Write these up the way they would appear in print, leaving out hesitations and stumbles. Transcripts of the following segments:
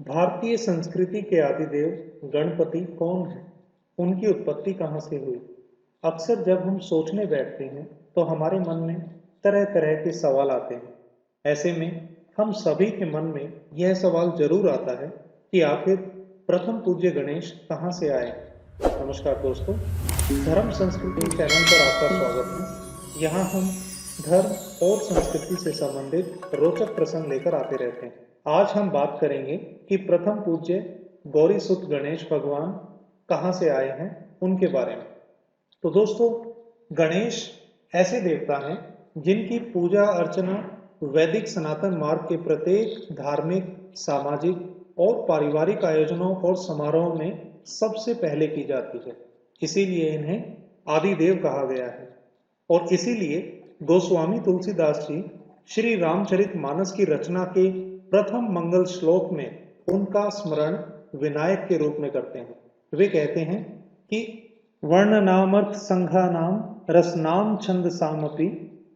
भारतीय संस्कृति के आदिदेव गणपति कौन है? उनकी उत्पत्ति कहाँ से हुई? अक्सर जब हम सोचने बैठते हैं तो हमारे मन में तरह तरह के सवाल आते हैं। ऐसे में हम सभी के मन में यह सवाल जरूर आता है कि आखिर प्रथम पूज्य गणेश कहाँ से आए? नमस्कार दोस्तों, धर्म संस्कृति चैनल पर आपका स्वागत है। यहाँ हम धर्म और संस्कृति से संबंधित रोचक प्रसंग लेकर आते रहते हैं। आज हम बात करेंगे कि प्रथम पूज्य गौरी सुत गणेश भगवान कहाँ से आए हैं, उनके बारे में। तो दोस्तों, गणेश ऐसे देवता हैं जिनकी पूजा अर्चना वैदिक सनातन मार्ग के प्रत्येक धार्मिक, सामाजिक और पारिवारिक आयोजनों और समारोह में सबसे पहले की जाती है। इसीलिए इन्हें आदिदेव कहा गया है। और इसीलिए गोस्वामी तुलसीदास जी श्री रामचरितमानस की रचना के प्रथम मंगल श्लोक में उनका स्मरण विनायक के रूप में करते हैं। वे कहते हैं कि वर्ण नामर्थ संघानाम रसनाम छंद सामपि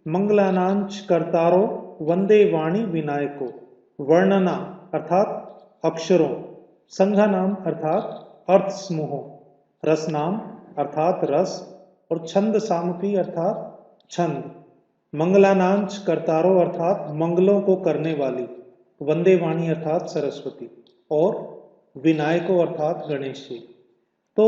मंगलानांच कर्तारो वंदे वाणी विनायको। वर्णना अर्थात अक्षरों, संघानाम अर्थात अर्थ समूहों, रसनाम अर्थात रस और छंद सामपि अर्थात छंद, मंगलानांच कर्तारो अर्थात मंगलों को करने वाली, वंदे वाणी अर्थात सरस्वती और विनायको अर्थात गणेश जी। तो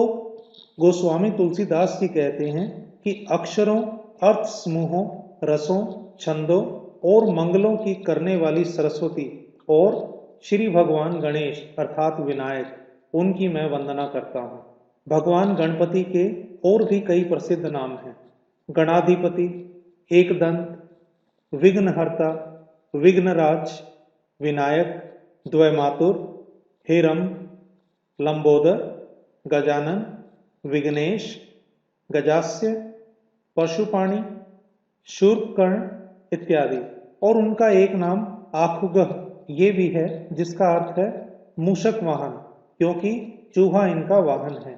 गोस्वामी तुलसीदास जी कहते हैं कि अक्षरों, अर्थ समूहों, रसों, छंदों और मंगलों की करने वाली सरस्वती और श्री भगवान गणेश अर्थात विनायक, उनकी मैं वंदना करता हूँ। भगवान गणपति के और भी कई प्रसिद्ध नाम हैं। गणाधिपति, एकदंत, विघ्नहर्ता, विघ्नराज, विनायक, द्वैमातुर, हेरम, लंबोदर, गजानन, विघ्नेश, गजास्य, पशुपाणि, शूर्पकर्ण इत्यादि। और उनका एक नाम आखुगः ये भी है, जिसका अर्थ है मूषक वाहन, क्योंकि चूहा इनका वाहन है।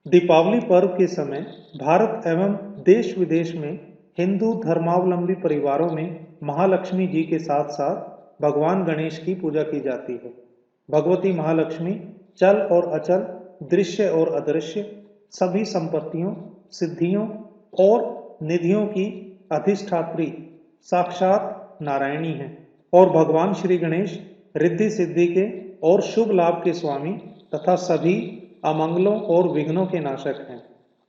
दीपावली पर्व के समय भारत एवं देश विदेश में हिंदू धर्मावलंबी परिवारों में महालक्ष्मी जी के साथ साथ भगवान गणेश की पूजा की जाती है। भगवती महालक्ष्मी चल और अचल, दृश्य और अदृश्य सभी संपत्तियों, सिद्धियों और निधियों की अधिष्ठात्री साक्षात नारायणी है। और भगवान श्री गणेश रिद्धि सिद्धि के और शुभ लाभ के स्वामी तथा सभी अमंगलों और विघ्नों के नाशक हैं।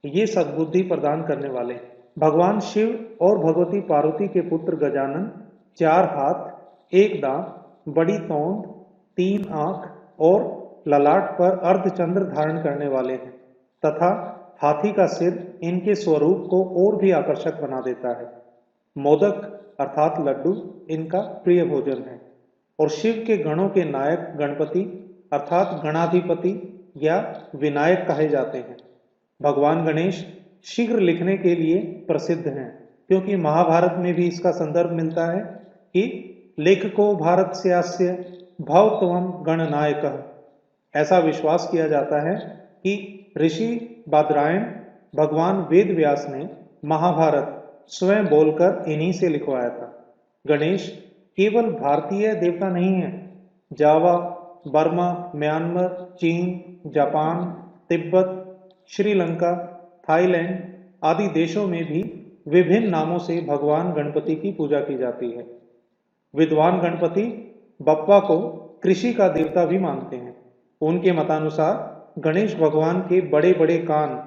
ये सद्बुद्धि प्रदान करने वाले हैं। भगवान शिव और भगवती पार्वती के पुत्र गजानन 4 हाथ, 1 दांत, बड़ी तोंद, 3 आंख और ललाट पर अर्धचंद्र धारण करने वाले हैं तथा हाथी का सिर इनके स्वरूप को और भी आकर्षक बना देता है। मोदक अर्थात लड्डू इनका प्रिय भोजन है। और शिव के गणों के नायक गणपति अर्थात गणाधिपति या विनायक कहे जाते हैं। भगवान गणेश शीघ्र लिखने के लिए प्रसिद्ध हैं, क्योंकि महाभारत में भी इसका संदर्भ मिलता है कि लेखको भारत स्यास्य भवत्वं गणनायकः। ऐसा विश्वास किया जाता है कि ऋषि बादरायण भगवान वेद व्यास ने महाभारत स्वयं बोलकर इन्हीं से लिखवाया था। गणेश केवल भारतीय देवता नहीं है। जावा, बर्मा, म्यांमार, चीन, जापान, तिब्बत, श्रीलंका, थाईलैंड आदि देशों में भी विभिन्न नामों से भगवान गणपति की पूजा की जाती है। विद्वान गणपति बप्पा को कृषि का देवता भी मानते हैं। उनके मतानुसार गणेश भगवान के बड़े बड़े कान,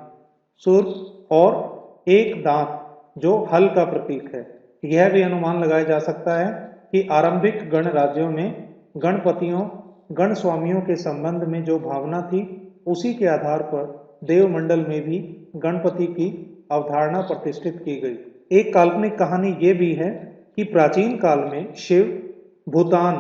सुर और एक दांत जो हल का प्रतीक है। यह भी अनुमान लगाया जा सकता है कि आरंभिक गण राज्यों में गणपतियों, गण स्वामियों के संबंध में जो भावना थी, उसी के आधार पर देवमंडल में भी गणपति की अवधारणा प्रतिष्ठित की गई। एक काल्पनिक कहानी ये भी है कि प्राचीन काल में शिव भूतान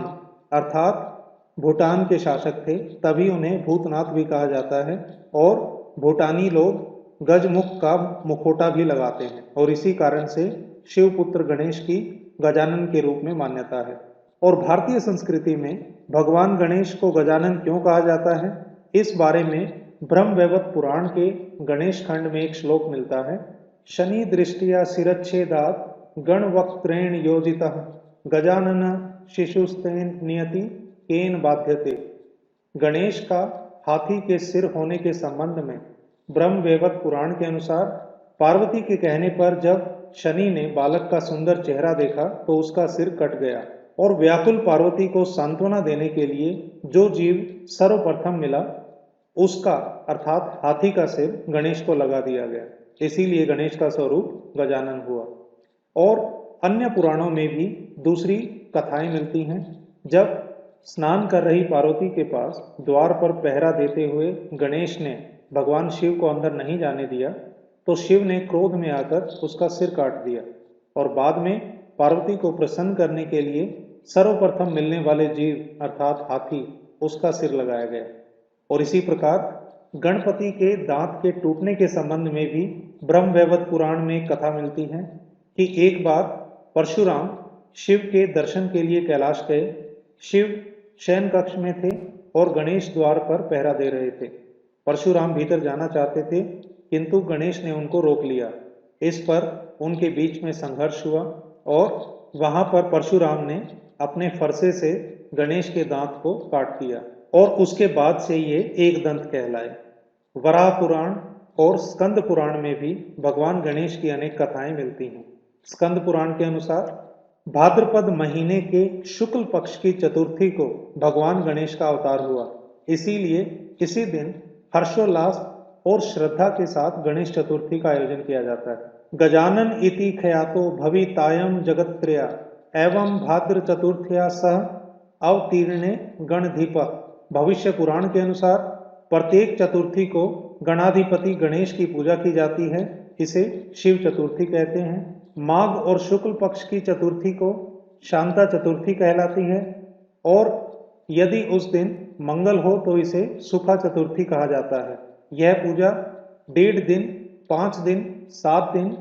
अर्थात भूटान के शासक थे, तभी उन्हें भूतनाथ भी कहा जाता है। और भूटानी लोग गजमुख का मुखौटा भी लगाते हैं और इसी कारण से शिवपुत्र गणेश की गजानन के रूप में मान्यता है। और भारतीय संस्कृति में भगवान गणेश को गजानन क्यों कहा जाता है, इस बारे में ब्रह्मवैवर्त पुराण के गणेश खंड में एक श्लोक मिलता है। शनि दृष्टिया शिरच्छेदात् गणवक्त्रेण योजितः गजानन शिशुस्तेन नियति केन बाध्यते। गणेश का हाथी के सिर होने के संबंध में ब्रह्मवैवर्त पुराण के अनुसार पार्वती के कहने पर जब शनि ने बालक का सुंदर चेहरा देखा तो उसका सिर कट गया और व्याकुल पार्वती को सांत्वना देने के लिए जो जीव सर्वप्रथम मिला उसका अर्थात हाथी का सिर गणेश को लगा दिया गया। इसीलिए गणेश का स्वरूप गजानन हुआ। और अन्य पुराणों में भी दूसरी कथाएं मिलती हैं। जब स्नान कर रही पार्वती के पास द्वार पर पहरा देते हुए गणेश ने भगवान शिव को अंदर नहीं जाने दिया तो शिव ने क्रोध में आकर उसका सिर काट दिया और बाद में पार्वती को प्रसन्न करने के लिए सर्वप्रथम मिलने वाले जीव अर्थात हाथी उसका सिर लगाया गया। और इसी प्रकार गणपति के दांत के टूटने के संबंध में भी ब्रह्मवैवर्त पुराण में कथा मिलती है कि एक बार परशुराम शिव के दर्शन के लिए कैलाश गए। शिव शयन कक्ष में थे और गणेश द्वार पर पहरा दे रहे थे। परशुराम भीतर जाना चाहते थे किंतु गणेश ने उनको रोक लिया। इस पर उनके बीच में संघर्ष हुआ और वहां पर परशुराम ने अपने फरसे से गणेश के दांत को काट दिया और उसके बाद से ये एक दंत कहलाए। वराह पुराण और स्कंद पुराण में भी भगवान गणेश की अनेक कथाएं मिलती हैं। स्कंद पुराण के अनुसार भाद्रपद महीने के शुक्ल पक्ष की चतुर्थी को भगवान गणेश का अवतार हुआ। इसीलिए इसी दिन हर्षोल्लास और श्रद्धा के साथ गणेश चतुर्थी का आयोजन किया जाता है। गजानन इति ख्यातो भवितायम जगत्त्रया एवं भाद्र चतुर्थया सह अवतीर्णे गणधीप। भविष्य पुराण के अनुसार प्रत्येक चतुर्थी को गणाधिपति गणेश की पूजा की जाती है। इसे शिव चतुर्थी कहते हैं। माघ और शुक्ल पक्ष की चतुर्थी को शांता चतुर्थी कहलाती है और यदि उस दिन मंगल हो तो इसे सुखा चतुर्थी कहा जाता है। यह पूजा 1.5 दिन, 5 दिन, 7 दिन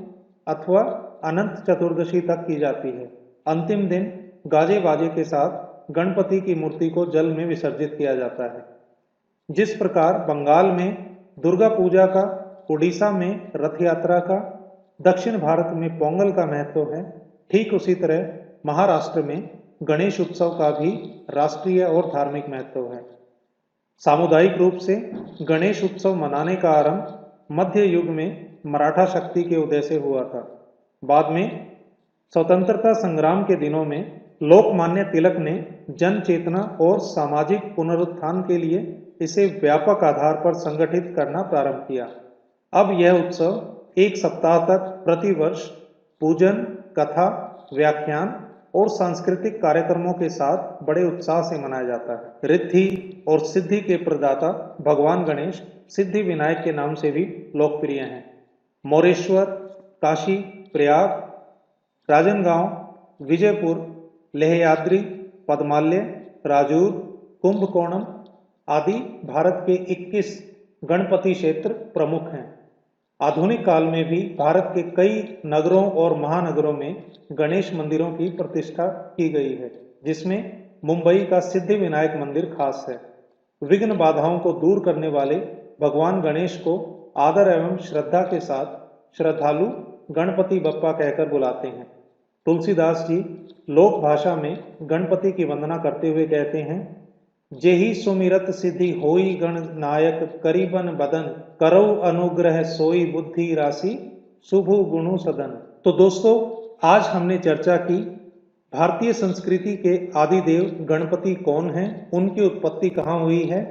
अथवा अनंत चतुर्दशी तक की जाती है। अंतिम दिन गाजे बाजे के साथ गणपति की मूर्ति को जल में विसर्जित किया जाता है। जिस प्रकार बंगाल में दुर्गा पूजा का, उड़ीसा में रथ यात्रा का, दक्षिण भारत में पोंगल का महत्व है, ठीक उसी तरह महाराष्ट्र में गणेश उत्सव का भी राष्ट्रीय और धार्मिक महत्व है। सामुदायिक रूप से गणेश उत्सव मनाने का आरंभ मध्य युग में मराठा शक्ति के उदय से हुआ था। बाद में स्वतंत्रता संग्राम के दिनों में लोकमान्य तिलक ने जन चेतना और सामाजिक पुनरुत्थान के लिए इसे व्यापक आधार पर संगठित करना प्रारंभ किया। अब यह उत्सव एक सप्ताह तक प्रतिवर्ष पूजन, कथा, व्याख्यान और सांस्कृतिक कार्यक्रमों के साथ बड़े उत्साह से मनाया जाता है। रिद्धि और सिद्धि के प्रदाता भगवान गणेश सिद्धि विनायक के नाम से भी लोकप्रिय हैं। मोरेश्वर, काशी, प्रयाग, राजनगांव, विजयपुर, लेहयाद्री, पद्मालय, राजूर, कुंभकोणम आदि भारत के 21 गणपति क्षेत्र प्रमुख हैं। आधुनिक काल में भी भारत के कई नगरों और महानगरों में गणेश मंदिरों की प्रतिष्ठा की गई है, जिसमें मुंबई का सिद्धि विनायक मंदिर खास है। विघ्न बाधाओं को दूर करने वाले भगवान गणेश को आदर एवं श्रद्धा के साथ श्रद्धालु गणपति बप्पा कहकर बुलाते हैं। तुलसीदास जी लोक भाषा में गणपति की वंदना करते हुए कहते हैं, जेहि सुमिरत सिद्धि होई गण नायक करीबन बदन करौ अनुग्रह सोई बुद्धि राशि शुभु गुणु सदन। तो दोस्तों, आज हमने चर्चा की भारतीय संस्कृति के आदि देव गणपति कौन हैं, उनकी उत्पत्ति कहाँ हुई है,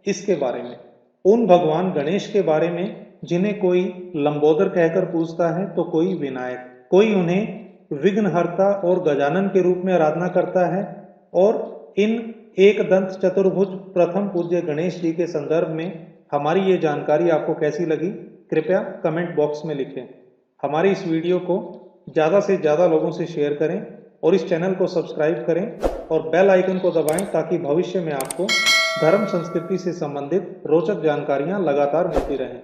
इसके बारे में, उन भगवान गणेश के बारे में जिन्हें कोई लंबोदर कहकर पूजता है तो कोई विनायक, कोई उन्हें विघ्नहर्ता और गजानन के रूप में आराधना करता है। और इन एक दंत चतुर्भुज प्रथम पूज्य गणेश जी के संदर्भ में हमारी ये जानकारी आपको कैसी लगी, कृपया कमेंट बॉक्स में लिखें। हमारी इस वीडियो को ज़्यादा से ज़्यादा लोगों से शेयर करें और इस चैनल को सब्सक्राइब करें और बेल आइकन को दबाएं ताकि भविष्य में आपको धर्म संस्कृति से संबंधित रोचक जानकारियां लगातार मिलती रहें।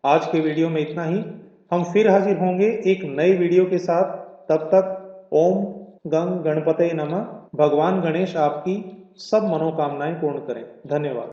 आज के वीडियो में इतना ही। हम फिर हाजिर होंगे एक नए वीडियो के साथ। तब तक ओम गंग गणपते नमः। भगवान गणेश आपकी सब मनोकामनाएं पूर्ण करें। धन्यवाद।